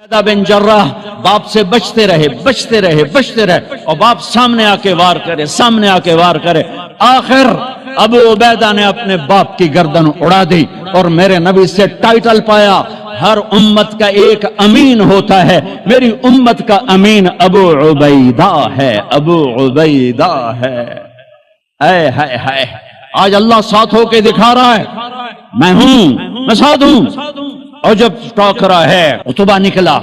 عبیدہ بن جراح باپ سے بچتے رہے اور باپ سامنے آ کے وار کرے آخر ابو عبیدہ نے اپنے باپ کی گردن اڑا دی اور میرے نبی سے ٹائٹل پایا، ہر امت کا ایک امین ہوتا ہے، میری امت کا امین ابو عبیدہ ہے، اے ہائے ہائے، آج اللہ ساتھ ہو کے دکھا رہا ہے، میں ساتھ ہوں۔ اور جب ٹاکرا ہے، عتبہ نکلا،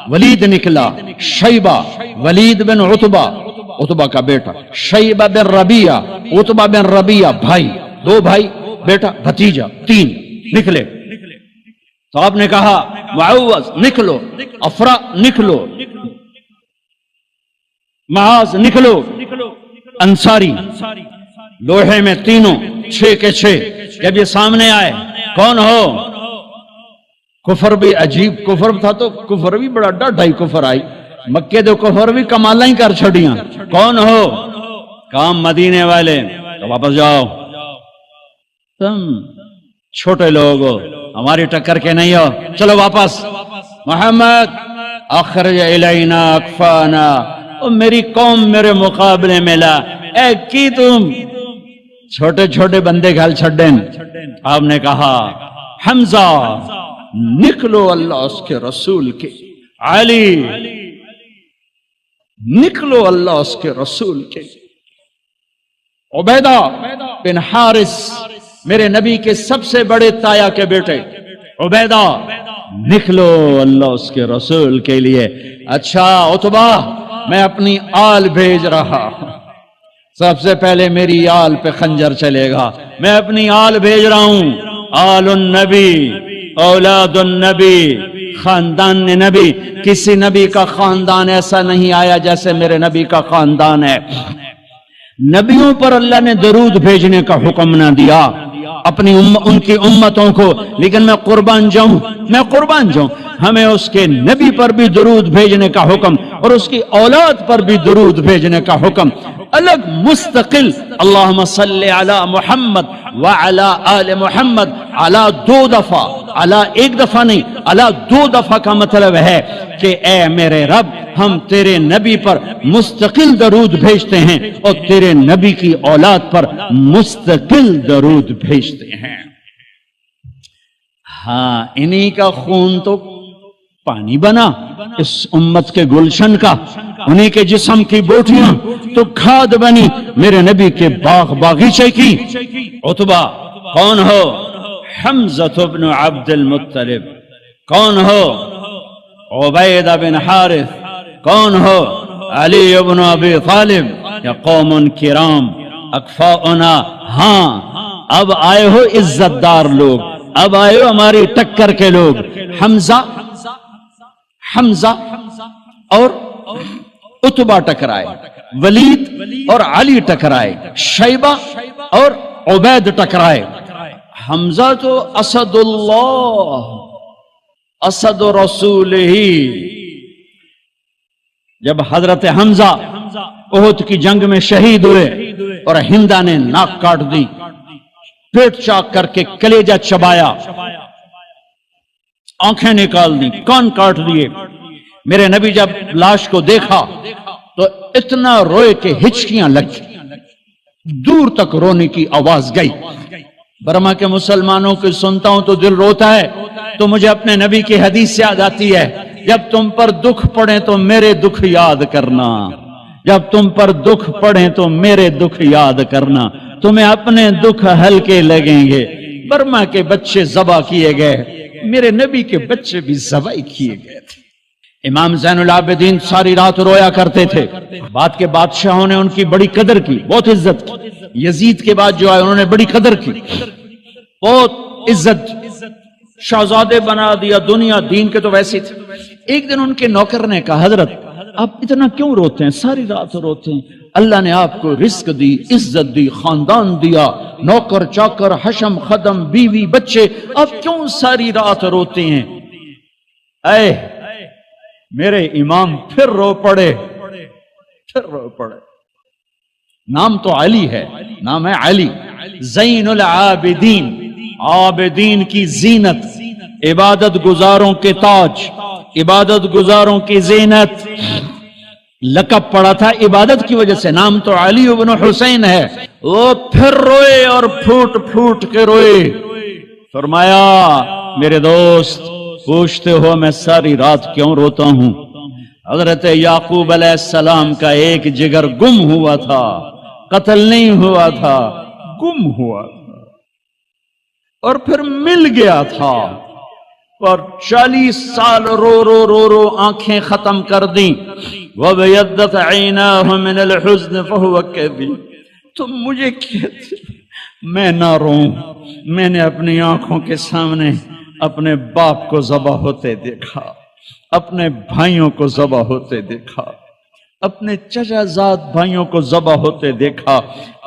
ولید نکلا، شیبہ، ولید بن عتبہ کا بیٹا، شیبہ بن ربیعہ، عتبہ بن ربیعہ، بھائی، دو بھائی، بیٹا، بھتیجا، تین نکلے۔ تو آپ نے کہا معوذ نکلو، افرا نکلو، معاذ نکلو، انصاری لوہے میں تینوں 6 کے 6 جب یہ سامنے آئے، کون ہو؟ کفر بھی عجیب کفر تھا، تو کفر بھی بڑا ڈاڈھائی کفر آئی، مکے دے کفر بھی کمالا ہی کر چھڑیاں، کون ہو؟ کام مدینے والے، تو واپس جاؤ، تم چھوٹے لوگ ہو، ہماری ٹکر کے نہیں ہو، چلو واپس۔ محمد اخرج الینا اکفانا، او میری قوم میرے مقابلے میں لا، اے کی تم چھوٹے چھوٹے بندے گھل چھڑیں۔ آپ نے کہا حمزہ نکلو اللہ اس کے رسول کے، علی نکلو اللہ اس کے رسول کے، عبیدہ بن حارث میرے نبی کے سب سے بڑے تایا کے بیٹے، عبیدہ نکلو اللہ اس کے رسول کے لیے۔ اچھا عتبہ، میں اپنی آل بھیج رہا، سب سے پہلے میری آل پہ خنجر چلے گا، میں اپنی آل بھیج رہا ہوں، آل النبی، اولاد النبی، خاندان نبی، کسی نبی کا خاندان ایسا نہیں آیا جیسے میرے نبی کا خاندان ہے۔ نبیوں پر اللہ نے درود بھیجنے کا حکم نہ دیا ان کی امتوں کو، لیکن میں قربان جاؤں ہمیں اس کے نبی پر بھی درود بھیجنے کا حکم اور اس کی اولاد پر بھی درود بھیجنے کا حکم، الگ مستقل، اللہم صلی علی محمد وعلی آل محمد، علی 2 دفعہ، علی 1 دفعہ نہیں، علی 2 دفعہ کا مطلب ہے کہ اے میرے رب، ہم تیرے نبی پر مستقل درود بھیجتے ہیں اور تیرے نبی کی اولاد پر مستقل درود بھیجتے ہیں۔ ہاں، انہی کا خون تو پانی بنا اس امت کے گلشن کا، انہی کے جسم کی بوٹیاں تو کھاد بنی میرے نبی کے باغیچے کی۔ عتبہ کون ہو؟ حمزہ بن عبد المطلب، کون ہو؟ عبیدہ بن حارث، کون ہو؟ علی بن ابی طالب، یا قوم کرام اکفاؤنا، ہاں اب آئے ہو عزت دار لوگ، اب آئے ہو ہماری ٹکر کے لوگ۔ حمزہ اور عتبہ ٹکرائے، ولید اور علی ٹکرائے، شیبہ اور عبید ٹکرائے۔ حمزہ تو اسد اللہ، اسد رسول ہی، جب حضرت حمزہ احد کی جنگ میں شہید ہوئے اور ہندا نے ناک کاٹ دی، پیٹ چاک کر کے کلیجہ چبایا، آنکھیں نکال دی، کان کاٹ دیے، میرے نبی جب لاش کو دیکھا تو اتنا روئے کہ ہچکیاں لگ، دور تک رونے کی آواز گئی۔ برما کے مسلمانوں کی سنتا ہوں تو دل روتا ہے، تو مجھے اپنے نبی کی حدیث یاد آتی ہے، جب تم پر دکھ پڑے تو میرے دکھ یاد کرنا، جب تم پر دکھ پڑے تو میرے دکھ یاد کرنا، تمہیں اپنے دکھ ہلکے لگیں گے۔ برما کے بچے ذبح کیے گئے، میرے نبی کے بچے بھی ذبح کیے گئے تھے۔ امام زین العابدین ساری رات رویا کرتے تھے، بعد کے بادشاہوں نے ان کی بڑی قدر کی، بہت عزت کی، یزید کے بعد جو آئے انہوں نے بڑی قدر کی، بہت عزت، شہزادے بنا دیا، دنیا دین کے تو ویسی تھے۔ ایک دن ان کے نوکر نے کہا حضرت آپ اتنا کیوں روتے ہیں، ساری رات روتے ہیں، اللہ نے آپ کو رزق دی، عزت دی، خاندان دیا، نوکر چاکر، حشم خدم، بیوی بچے، آپ کیوں ساری رات روتے ہیں؟ اے میرے امام پھر رو پڑے، نام تو علی ہے، نام ہے علی، زین العابدین، عابدین کی زینت، عبادت گزاروں کے تاج، عبادت گزاروں کی زینت لقب پڑا تھا عبادت کی وجہ سے، نام تو علی بن حسین ہے۔ وہ پھر روئے اور پھوٹ پھوٹ کے روئے۔ فرمایا میرے دوست پوچھتے ہو میں ساری رات کیوں روتا ہوں؟ حضرت یعقوب علیہ السلام کا ایک جگر گم ہوا تھا، قتل نہیں ہوا تھا، گم ہوا تھا اور پھر مل گیا تھا، اور 40 سال رو رو رو رو آنکھیں ختم کر دیں۔ وَبَيَضَّتْ عَيْنَاهُ مِنَ الْحُزْنِ فَهُوَ كَظِيمٌ۔ تم مجھے کہتے میں نہ روں، میں نے اپنی آنکھوں کے سامنے اپنے باپ کو ذبح ہوتے دیکھا، اپنے بھائیوں کو ذبح ہوتے دیکھا، اپنے چچا زاد بھائیوں کو ذبح ہوتے دیکھا،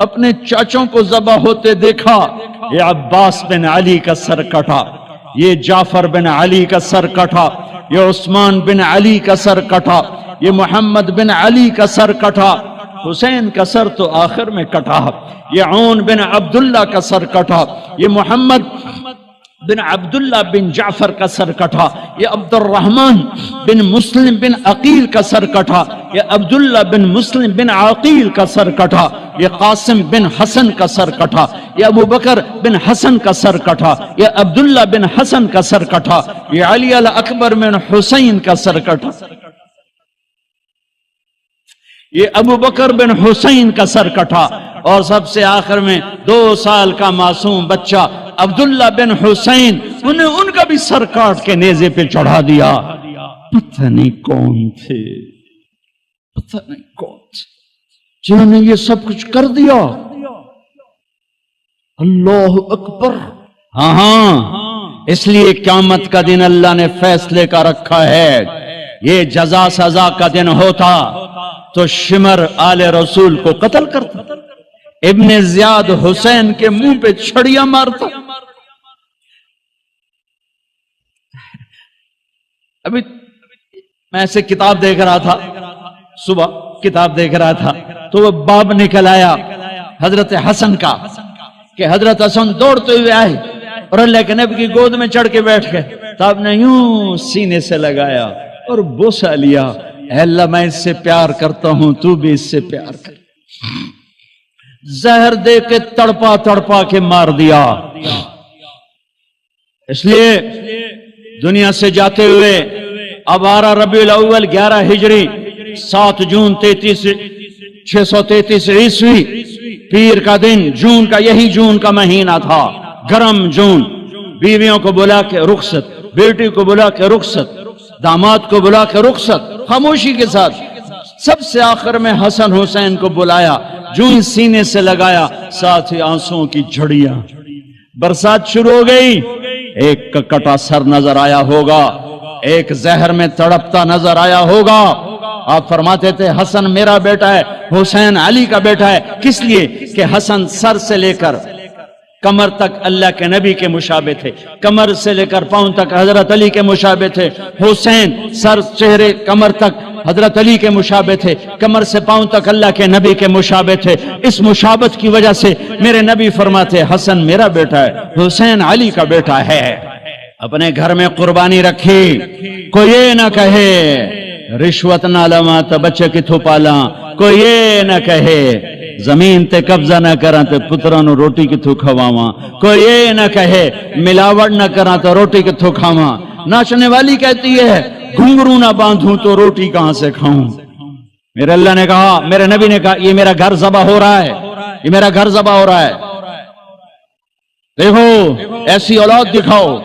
اپنے چاچوں کو ذبح ہوتے دیکھا۔ یہ عباس بن علی کا سر کٹا، یہ جعفر بن علی کا سر کٹا، یہ عثمان بن علی کا سر کٹا، یہ محمد بن علی کا سر کٹا، حسین کا سر تو آخر میں کٹا، یہ عون بن عبداللہ کا سر کٹا، یہ محمد بن عبداللہ بن جعفر کا سر کٹا، یہ عبد الرحمن بن مسلم بن عقیل کا سر کٹا، یہ عبداللہ بن مسلم بن عقیل کا سر کٹا، یہ قاسم بن حسن کا سر کٹا، یہ ابو بکر بن حسن کا سر کٹا، یہ عبداللہ بن حسن کا سر کٹا، یہ علی الاکبر بن حسین کا سر کٹا، یہ ابو بکر بن حسین کا سر کٹا، اور سب سے آخر میں 2 سال کا معصوم بچہ عبداللہ بن حسین، ان کا بھی سر کاٹ کے نیزے پہ چڑھا دیا۔ پتہ نہیں کون تھے، پتہ نہیں کون تھے جنہوں نے یہ سب کچھ کر دیا۔ اللہ اکبر۔ ہاں اس لیے قیامت کا دن اللہ نے فیصلے کا رکھا ہے، یہ جزا سزا کا دن ہوتا تو شمر آل رسول کو قتل کرتا، ابن زیاد حسین کے منہ پہ چھڑیاں مارتا۔ ابھی میں ایسے کتاب دیکھ رہا تھا، صبح کتاب دیکھ رہا تھا تو وہ باب نکل آیا حضرت حسن کا، کہ حضرت حسن دوڑتے ہوئے آئے اور اللہ کے نبی کی گود میں چڑھ کے بیٹھ گئے، تو آپ نے یوں سینے سے لگایا اور بوسہ لیا، اے اللہ میں اس سے پیار کرتا ہوں، تو بھی اس سے پیار کر۔ زہر دے کے تڑپا تڑپا کے مار دیا۔ اس لیے دنیا سے جاتے ہوئے اب 12 ربیع الاول 11 ہجری 7 جون 633 عیسوی پیر کا دن، جون کا، یہی جون کا مہینہ تھا، گرم جون۔ بیویوں کو بلا کے رخصت، بیٹی کو بلا کے رخصت، داماد کو بلا کے رخصت، خاموشی کے ساتھ۔ سب سے آخر میں حسن حسین کو بلایا، جو ہی سینے سے لگایا، ساتھ ہی آنسوں کی جھڑیاں، برسات شروع ہو گئی۔ ایک کا کٹا سر نظر آیا ہوگا، ایک زہر میں تڑپتا نظر آیا ہوگا۔ آپ فرماتے تھے حسن میرا بیٹا ہے، حسین علی کا بیٹا ہے، کس لیے کہ حسن سر سے لے کر کمر تک اللہ کے نبی کے مشابہ تھے، کمر سے لے کر پاؤں تک حضرت علی کے مشابہ تھے۔ حسین سر چہرے کمر تک حضرت علی کے مشابہ تھے، کمر سے پاؤں تک اللہ کے نبی کے مشابہ تھے۔ اس مشابہت کی وجہ سے میرے نبی فرماتے حسن میرا بیٹا ہے، حسین علی کا بیٹا ہے۔ اپنے گھر میں قربانی رکھی، کوئی یہ نہ کہے رشوت نہ لما تو بچے کی تھوپالا، کوئی یہ نہ کہے زمین تے قبضہ نہ کراں تے پتراں نو روٹی کتھوں کھواواں، کوئی یہ نہ کہے ملاوٹ نہ کراں تو روٹی کتھوں کھاواں۔ ناچنے والی کہتی ہے گھنگرو نہ باندھوں تو روٹی کہاں سے کھاؤں۔ میرے اللہ نے کہا، میرے نبی نے کہا یہ میرا گھر ذبح ہو رہا ہے، یہ میرا گھر ذبح ہو رہا ہے۔ دیکھو ایسی اولاد دکھاؤ،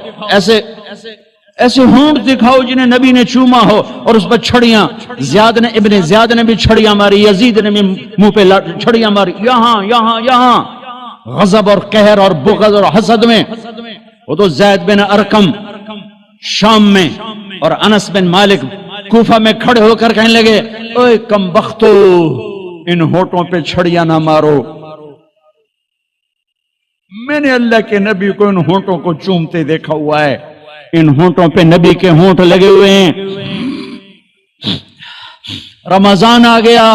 ایسے ہونٹ دکھاؤ جنہیں نبی نے چوما ہو، اور اس پر چھڑیاں، ابن زیاد نے بھی چھڑیاں ماری، یزید نے بھی منہ پہ چھڑیاں ماری، یہاں یہاں یہاں، غضب اور قہر اور بغض اور حسد میں۔ وہ تو زید بن ارقم شام میں اور انس بن مالک کوفہ میں کھڑے ہو کر کہنے لگے اوے کم بختو، ان ہونٹوں پہ چھڑیاں نہ مارو۔ میں نے اللہ کے نبی کو ان ہونٹوں کو چومتے دیکھا ہوا ہے، ان ہونٹوں پہ نبی کے ہونٹ لگے ہوئے ہیں۔ رمضان آ گیا،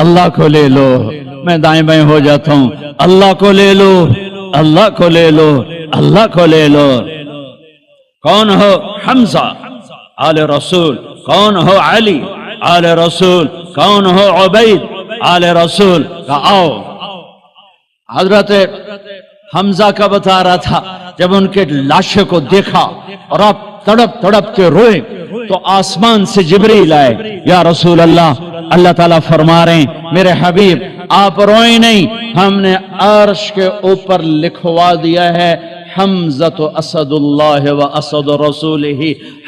اللہ کو لے لو، میں دائیں بائیں ہو جاتا ہوں، اللہ کو لے لو، اللہ کو لے لو، اللہ کو لے لو۔ کون ہو؟ حمزہ، آل رسول کون ہو علی، آل رسول کون ہو عبید، آل رسول کا آؤ۔ حضرت حمزہ کا بتا رہا تھا جب ان کے لاشے کو دیکھا اور آپ تڑپ تڑپ کے روئے تو آسمان سے جبریل آئے، یا رسول اللہ، اللہ تعالیٰ فرما رہے ہیں میرے حبیب آپ روئیں نہیں، ہم نے عرش کے اوپر لکھوا دیا ہے حمزہ اسد اللہ و اسد رسولہ،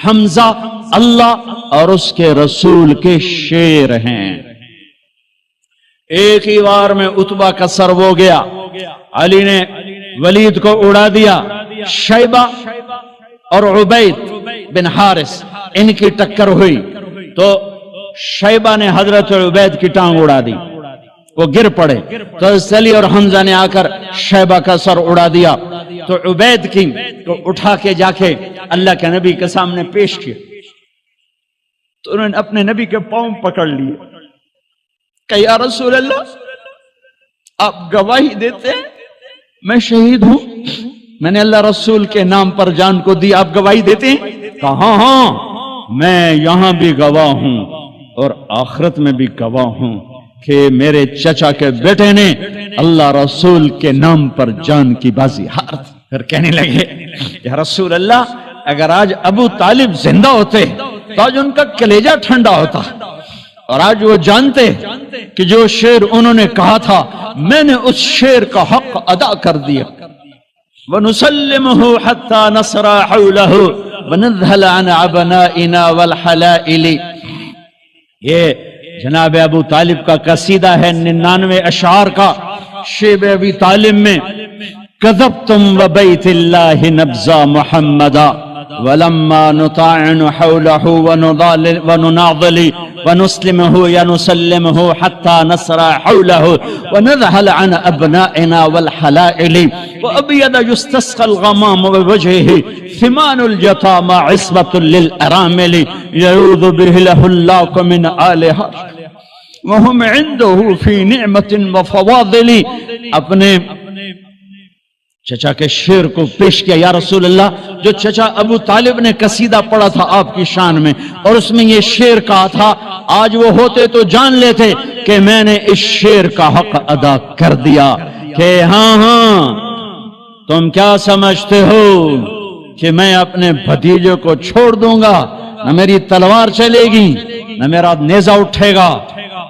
حمزہ اللہ اور اس کے رسول کے شیر ہیں۔ ایک ہی وار میں عتبہ کا سر ہو گیا، علی نے ولید کو اڑا دیا، شیبہ اور عبید بن حارث ان کی ٹکر ہوئی تو شیبہ نے حضرت عبید کی ٹانگ اڑا دی، وہ گر پڑے تو علی اور حمزہ نے آ کر شیبہ کا سر اڑا دیا تو عبید کی کو اٹھا کے جا کے اللہ کے نبی کے سامنے پیش کیا تو انہوں نے اپنے نبی کے پاؤں پکڑ لیے کہ یا رسول اللہ آپ گواہی دیتے ہیں میں شہید ہوں، میں نے اللہ رسول کے نام پر جان کو دی، آپ گواہی دیتے ہیں؟ کہا ہاں میں یہاں بھی گواہ ہوں اور آخرت میں بھی گواہ ہوں کہ میرے چچا کے بیٹے نے اللہ رسول کے نام پر جان کی بازی ہار دی۔ پھر کہنے لگے یا رسول اللہ اگر آج ابو طالب زندہ ہوتے تو آج ان کا کلیجہ ٹھنڈا ہوتا اور آج وہ جانتے کہ جو شعر انہوں نے کہا تھا میں نے اس شعر کا حق ادا کر دیا۔ وَنُسَلِّمُهُ حَتَّى نَصْرَ حَوْلَهُ وَنَذْهَلَ عَنْ عَبْنَائِنَا وَالْحَلَائِلِ۔ یہ جناب ابو طالب کا قصیدہ ہے 99 اشعار کا، شیب ابی طالب میں کذبتم وبیت اللہ نبزا محمدا ولما نطاعن حوله ونناضل ونسلمه ينسلمه حتى نسرى حوله ونذهل عن أبنائنا والحلائل وأبيض يستسقى الغمام بوجهه ثمان الجطامى عصبة للأرامل يعوذ به له الله من آلها وهم عنده في نعمة وفواضل۔ اپنے چچا کے شعر کو پیش کیا، یا رسول اللہ جو چچا ابو طالب نے قصیدہ پڑھا تھا آپ کی شان میں اور اس میں یہ شعر کہا تھا، آج وہ ہوتے تو جان لیتے کہ میں نے اس شعر کا حق ادا کر دیا کہ ہاں ہاں تم کیا سمجھتے ہو کہ میں اپنے بھتیجے کو چھوڑ دوں گا؟ نہ میری تلوار چلے گی، نہ میرا نیزہ اٹھے گا،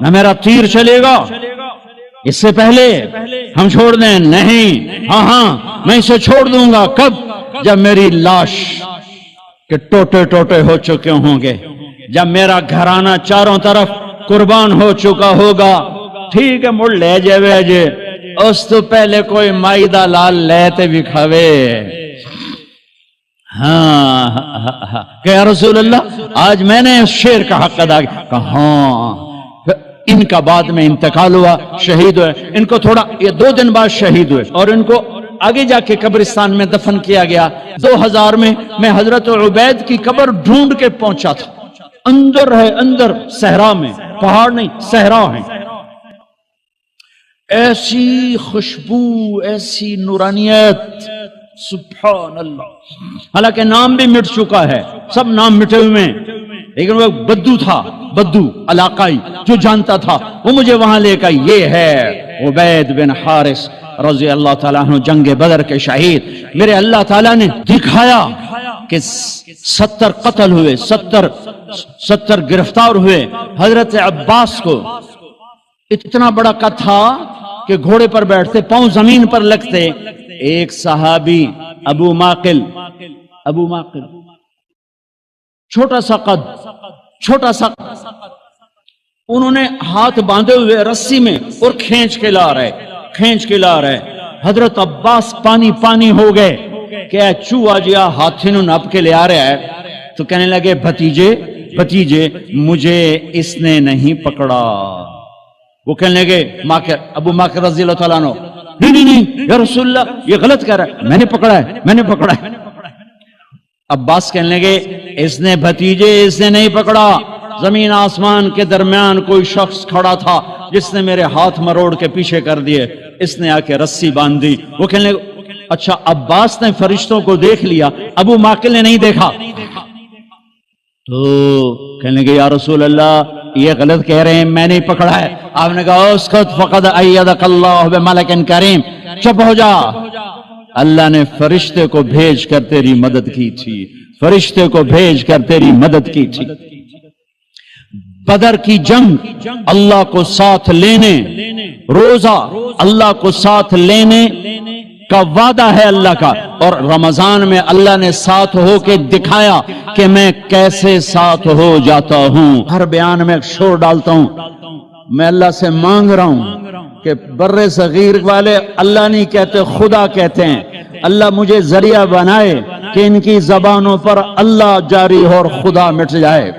نہ میرا تیر چلے گا، اس سے پہلے ہم چھوڑ دیں؟ نہیں، ہاں ہاں میں اسے چھوڑ دوں گا۔ کب؟ جب میری لاش کے ٹوٹے ٹوٹے ہو چکے ہوں گے، جب میرا گھرانہ چاروں طرف قربان ہو چکا ہوگا۔ ٹھیک ہے مڑ لے جے اس تو پہلے کوئی مائدہ لال لیتے بھی کھوے۔ ہاں کہ یا رسول اللہ آج میں نے اس شعر کا حق ادا کیا۔ کہا ہاں۔ ان کا بعد میں انتقال ہوا، شہید ہوئے، ان کو تھوڑا یہ 2 دن بعد شہید ہوئے اور ان کو آگے جا کے قبرستان میں دفن کیا گیا۔ 2000 میں حضرت عبید کی قبر ڈھونڈ کے پہنچا تھا، اندر ہے، اندر صحرا میں، پہاڑ نہیں صحرا ہے۔ ایسی خوشبو، ایسی نورانیت، سبحان اللہ۔ حالانکہ نام بھی مٹ چکا ہے، سب نام مٹے ہوئے ہیں، لیکن وہ بدو تھا، بدو علاقائی جو جانتا تھا وہ مجھے وہاں لے کر، یہ ہے عبید بن حارث رضی اللہ تعالیٰ عنہ، جنگ بدر کے شہید۔ میرے اللہ تعالیٰ نے دکھایا کہ 70 قتل ہوئے، 70 گرفتار ہوئے۔ حضرت عباس کو اتنا بڑا قد تھا کہ گھوڑے پر بیٹھتے، پاؤں زمین پر لگتے۔ ایک صحابی ابو معقل، چھوٹا سا قد، چھوٹا سا، انہوں نے ہاتھ باندھے ہوئے رسی میں اور کھینچ کے لا رہے۔ حضرت عباس پانی پانی ہو گئے کہ چوہا جیا ہاتھی نو نپ کے لے آ رہا ہے تو کہنے لگے بھتیجے مجھے اس نے نہیں پکڑا۔ وہ کہنے لگے ابو معقل رضی اللہ تعالیٰ عنہ، نہیں یا رسول اللہ یہ غلط کہہ رہا ہے، میں نے پکڑا ہے۔ عباس کہنے لگے اس نے نہیں پکڑا، زمین آسمان کے درمیان کوئی شخص کھڑا تھا جس نے میرے ہاتھ مروڑ کے پیچھے کر دیے، اس نے آ کے رسی باندھ دی۔ وہ کہنے لگے اچھا عباس نے فرشتوں کو دیکھ لیا، ابو معقل نے نہیں دیکھا۔ تو کہنے لگے یا رسول اللہ یہ غلط کہہ رہے ہیں، میں نہیں پکڑا ہے۔ آپ نے کہا اسکت فقد ایدک اللہ بملک کریم، چپ ہو جا، اللہ نے فرشتے کو بھیج کر تیری مدد کی تھی، فرشتے کو بھیج کر تیری مدد کی تھی۔ بدر کی جنگ اللہ کو ساتھ لینے، روزہ اللہ کو ساتھ لینے کا وعدہ ہے اللہ کا، اور رمضان میں اللہ نے ساتھ ہو کے دکھایا کہ میں کیسے ساتھ ہو جاتا ہوں۔ ہر بیان میں ایک شور ڈالتا ہوں، میں اللہ سے مانگ رہا ہوں کہ بر صغیر والے اللہ نہیں کہتے، خدا کہتے ہیں، اللہ مجھے ذریعہ بنائے کہ ان کی زبانوں پر اللہ جاری ہو اور خدا مٹ جائے۔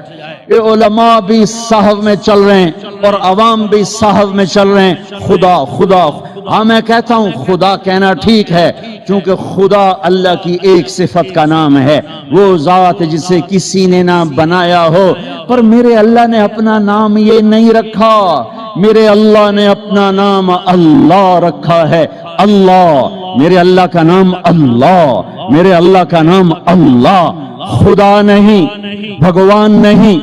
یہ علماء بھی صحف میں چل رہے ہیں اور عوام بھی صحف میں چل رہے ہیں، خدا خدا۔ ہاں میں کہتا ہوں خدا کہنا ٹھیک ہے، کیونکہ خدا اللہ کی ایک صفت کا نام ہے، وہ ذات جسے کسی نے نہ بنایا ہو۔ پر میرے اللہ نے اپنا نام یہ نہیں رکھا، میرے اللہ نے اپنا نام اللہ رکھا ہے، اللہ، میرے اللہ کا نام اللہ، میرے اللہ کا نام اللہ، خدا نہیں، بھگوان نہیں،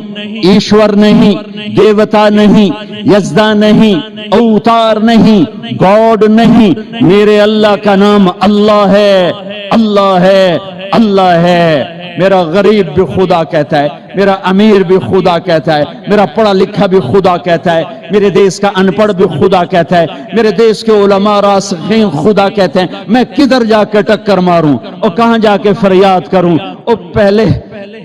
ایشور نہیں، دیوتا نہیں، یزدا نہیں، اوتار نہیں، گاڈ نہیں، میرے اللہ کا نام اللہ ہے، اللہ ہے، اللہ ہے۔ میرا غریب بھی خدا کہتا ہے، میرا امیر بھی خدا کہتا ہے، میرا پڑھا لکھا بھی خدا کہتا ہے، میرے دیش کا ان پڑھ بھی خدا کہتا ہے، میرے دیش کے علماء راسخین خدا کہتے ہیں۔ میں کدھر جا کے ٹکر ماروں اور کہاں جا کے فریاد کروں؟ اور پہلے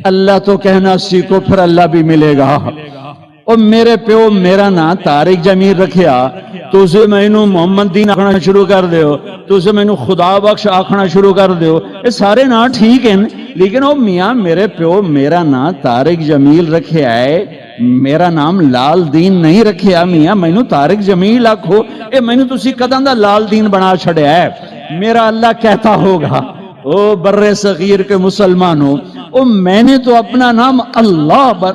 اللہ تو کہنا سیکھو، پھر اللہ بھی ملے گا۔ اور میرے پیو میرا نا طارق جمیل رکھیا، تو اسے میں نو محمد دین آکھنا شروع کر دیو، تو اسے میں نو خدا بخش آکھنا شروع کر دیو، یہ سارے نا ٹھیک ہیں، لیکن او میاں میرے پیو میرا نا طارق جمیل رکھیا ہے، میرا نام لال دین نہیں رکھیا، میاں میں نو طارق جمیل آکھو، اے میں نو تسی قدم دا لال دین بنا چھڑیا ہے۔ میرا اللہ کہتا ہوگا او بر صغیر کے مسلمانوں، او میں نے تو اپنا نام اللہ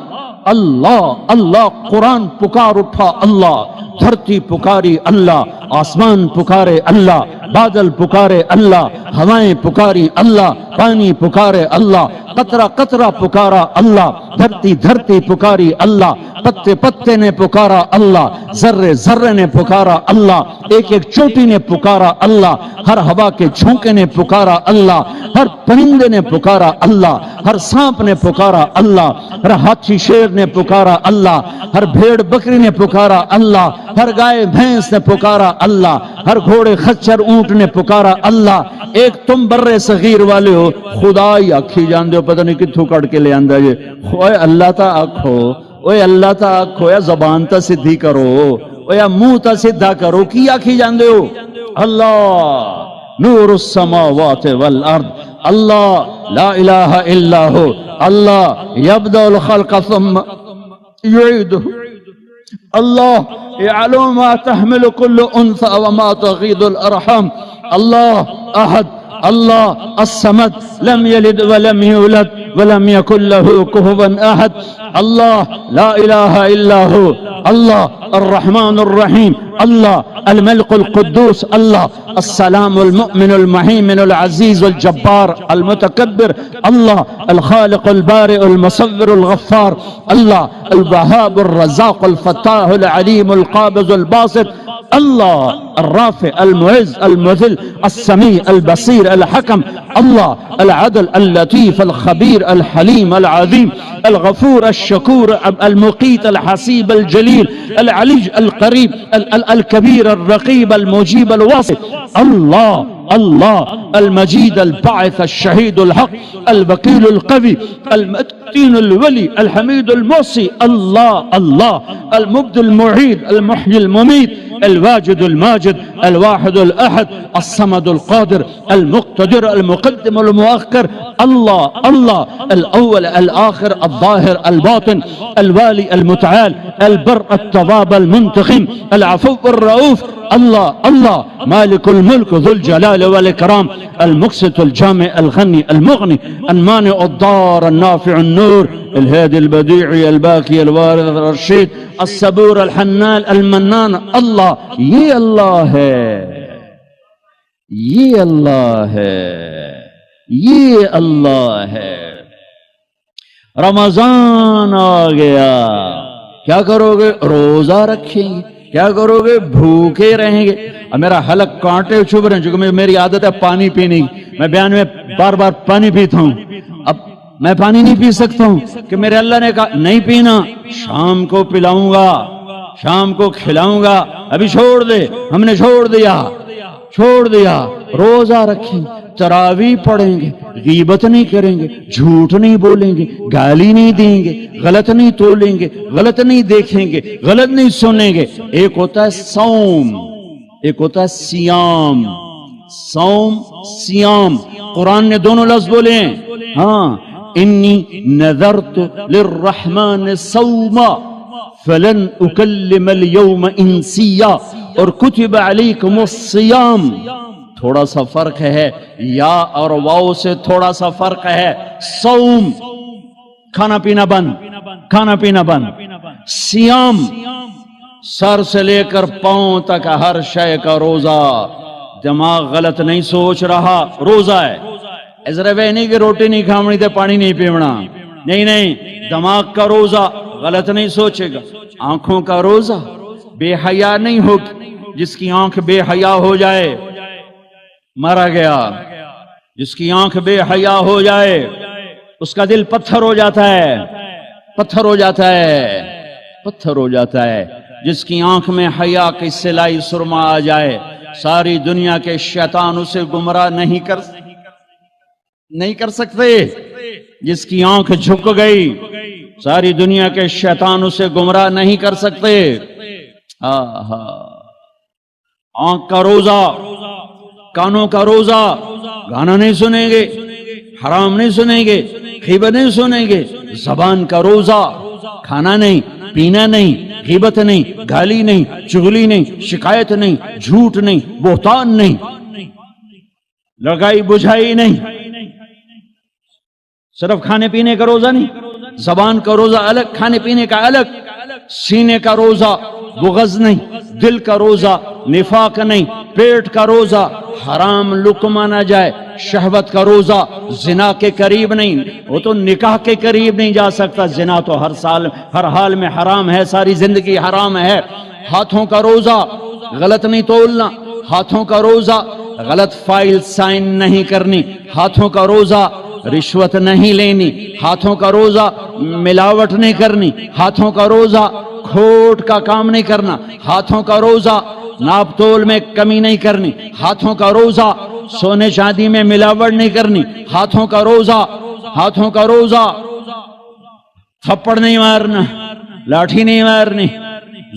اللہ اللہ، قرآن پکار اٹھا اللہ، دھرتی پکاری اللہ، آسمان پکارے اللہ، بادل پکارے اللہ، ہوائیں پکاری اللہ، پانی پکارے اللہ، قطرہ قطرہ پکارا اللہ، دھرتی دھرتی پکاری اللہ، پتے پتے نے پکارا اللہ، ذرے ذرے نے پکارا اللہ، ایک ایک چوٹی نے پکارا اللہ، ہر ہوا کے جھونکے نے پکارا اللہ، ہر پرندے نے پکارا اللہ، ہر سانپ نے پکارا اللہ، ہر ہاتھی شیر نے پکارا اللہ، ہر بھیڑ بکری نے پکارا اللہ، ہر گائے بھینس نے پکارا اللہ، ہر گھوڑے خچر اونٹ نے پکارا اللہ۔ ایک تم بر صغیر والے ہو، خدا ہی آکھی جان دے ہو، پتہ نہیں کتھوں کڑ کے لے آندہ جے، اوے اللہ تا آکھو، اوے اللہ تا آکھو، یا زبان تا سدھی کرو، اوے یا منہ تا سدھا کرو، کی آکھی جان دے ہو؟ اللہ نور السماوات والارض، اللہ لا الہ الا ہو، اللہ یبدأ الخلق ثم یعیدہ، اللہ یعلم ما تحمل كل انثى وما تغيض الارحام، اللہ احد، اللہ الصمد، لم يلد ولم يولد ولم يكن له كفوا احد، اللہ لا الہ الا ہو، اللہ الرحمن الرحیم، اللہ الملك القدوس، اللہ السلام المؤمن المهيمن العزيز الجبار المتكبر، الله الخالق البارئ المصور الغفار، الله الوهاب الرزاق الفتاح العليم القابض الباسط، الله الرافع المعز المذل السميع البصير الحكم، الله العدل اللطيف الخبير الحليم العظيم الغفور الشكور المقيت الحسيب الجليل العلي القريب الكبير الرقيب المجيب الواصل، الله الله المجيد الباعث الشهيد الحق الوكيل القوي المتين الولي الحميد الموصي، الله الله المبدي المعيد المحيي المميت الواجد الماجد الواحد الأحد الصمد القادر المقتدر المقدم المؤخر، الله الله الأول الآخر الظاهر الباطن الوالي المتعال البر التواب المنتقم العفو الرؤوف، الله الله مالك الملك ذو الجلال والإكرام المقسط الجامع الغني المغني المانع الضار النافع النور الهادي البديع الباقي الوارث الرشيد الصبور الحنان المنان، اللہ یہ اللہ ہے، یہ اللہ ہے، یہ اللہ ہے۔ رمضان آ گیا، کیا کرو گے؟ روزہ رکھیں گے۔ کیا کرو گے؟ بھوکے رہیں گے۔ اب میرا حلق کانٹے چبھ رہے ہیں، چونکہ میری عادت ہے پانی پینے کی، میں بیان میں بار بار پانی پیتا ہوں۔ اب میں پانی نہیں پی سکتا ہوں کہ میرے اللہ نے کہا نہیں پینا، شام کو پلاؤں گا، شام کو کھلاؤں گا، ابھی چھوڑ دے۔ ہم نے چھوڑ دیا۔ روزہ رکھیں، تراویح پڑھیں گے، غیبت نہیں کریں گے، جھوٹ نہیں بولیں گے، گالی نہیں دیں گے، غلط نہیں تولیں گے، غلط نہیں دیکھیں گے، غلط نہیں سنیں گے۔ ایک ہوتا ہے صوم، ایک ہوتا ہے سیام۔ صوم سیام، قرآن نے دونوں لفظ بولے ہیں۔ ہاں، انی نذرت للرحمن صوما فلن اکلم اليوم انسیا، اور کتب علیکم الصیام۔ تھوڑا سا فرق ہے، یا اور واو سے تھوڑا سا فرق ہے۔ صوم کھانا پینا بند، سیام سر سے لے کر پاؤں تک ہر شے کا روزہ۔ دماغ غلط نہیں سوچ رہا، روزہ ہے۔ ازرے وہ نہیں کہ روٹی نہیں کھاونی تے پانی نہیں پیونا، نہیں، دماغ کا روزہ، غلط نہیں سوچے گا۔ آنکھوں کا روزہ، بے حیا نہیں ہوگی، جس کی آنکھ بے حیا ہو جائے مارا گیا۔ جس کی آنکھ بے حیا ہو جائے اس کا دل پتھر ہو جاتا ہے۔ جس کی آنکھ میں حیا کی سلائی سرما آ جائے، ساری دنیا کے شیطان اسے گمراہ نہیں کر سکتے۔ جس کی آنکھ جھک گئی، ساری دنیا کے شیطان اسے گمراہ نہیں کر سکتے۔ آنکھ کا روزہ، کانوں کا روزہ، گانا نہیں سنیں گے، حرام نہیں سنیں گے، غیبت نہیں سنیں گے۔ زبان کا روزہ، کھانا نہیں، پینا نہیں، غیبت نہیں، گالی نہیں، چغلی نہیں، شکایت نہیں، جھوٹ نہیں، بہتان نہیں، لڑائی بجھائی نہیں۔ صرف کھانے پینے کا روزہ نہیں، زبان کا روزہ الگ، کھانے پینے کا الگ۔ سینے کا روزہ، بغض نہیں، دل کا روزہ، نفاق نہیں، پیٹ کا روزہ، حرام لقمہ نہ جائے، شہوت کا روزہ، زنا کے قریب نہیں، وہ تو نکاح کے قریب نہیں جا سکتا، زنا تو ہر حال میں حرام ہے، ساری زندگی حرام ہے۔ ہاتھوں کا روزہ، غلط نہیں تولنا، ہاتھوں کا روزہ، غلط فائل سائن نہیں کرنی، ہاتھوں کا روزہ، رشوت نہیں لینی، ہاتھوں کا روزہ، ملاوٹ نہیں کرنی، ہاتھوں کا روزہ، کھوٹ کا کام نہیں کرنا، ہاتھوں کا روزہ، ناپ تول میں کمی نہیں کرنی، ہاتھوں کا روزہ، سونے چاندی میں ملاوٹ نہیں کرنی، ہاتھوں کا روزہ، تھپڑ نہیں مارنا، لاٹھی نہیں مارنی،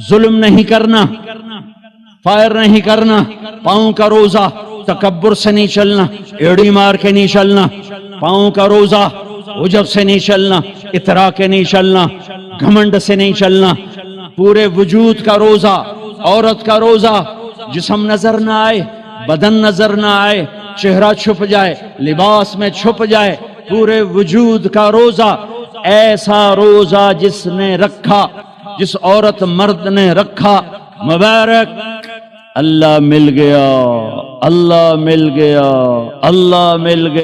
ظلم نہیں کرنا، فائر نہیں کرنا۔ پاؤں کا روزہ، تکبر سے نہیں چلنا، ایڑی مار کے نہیں چلنا۔ پاؤں کا روزہ، عجب سے نہیں چلنا، اترا کے نہیں چلنا، گھمنڈ سے نہیں چلنا۔ پورے وجود کا روزہ، عورت کا روزہ، جسم نظر نہ آئے، بدن نظر نہ آئے، چہرہ چھپ جائے، لباس میں چھپ جائے، پورے وجود کا روزہ۔ ایسا روزہ جس نے رکھا، جس عورت مرد نے رکھا، مبارک، اللہ مل گیا، اللہ مل گیا، اللہ مل گیا۔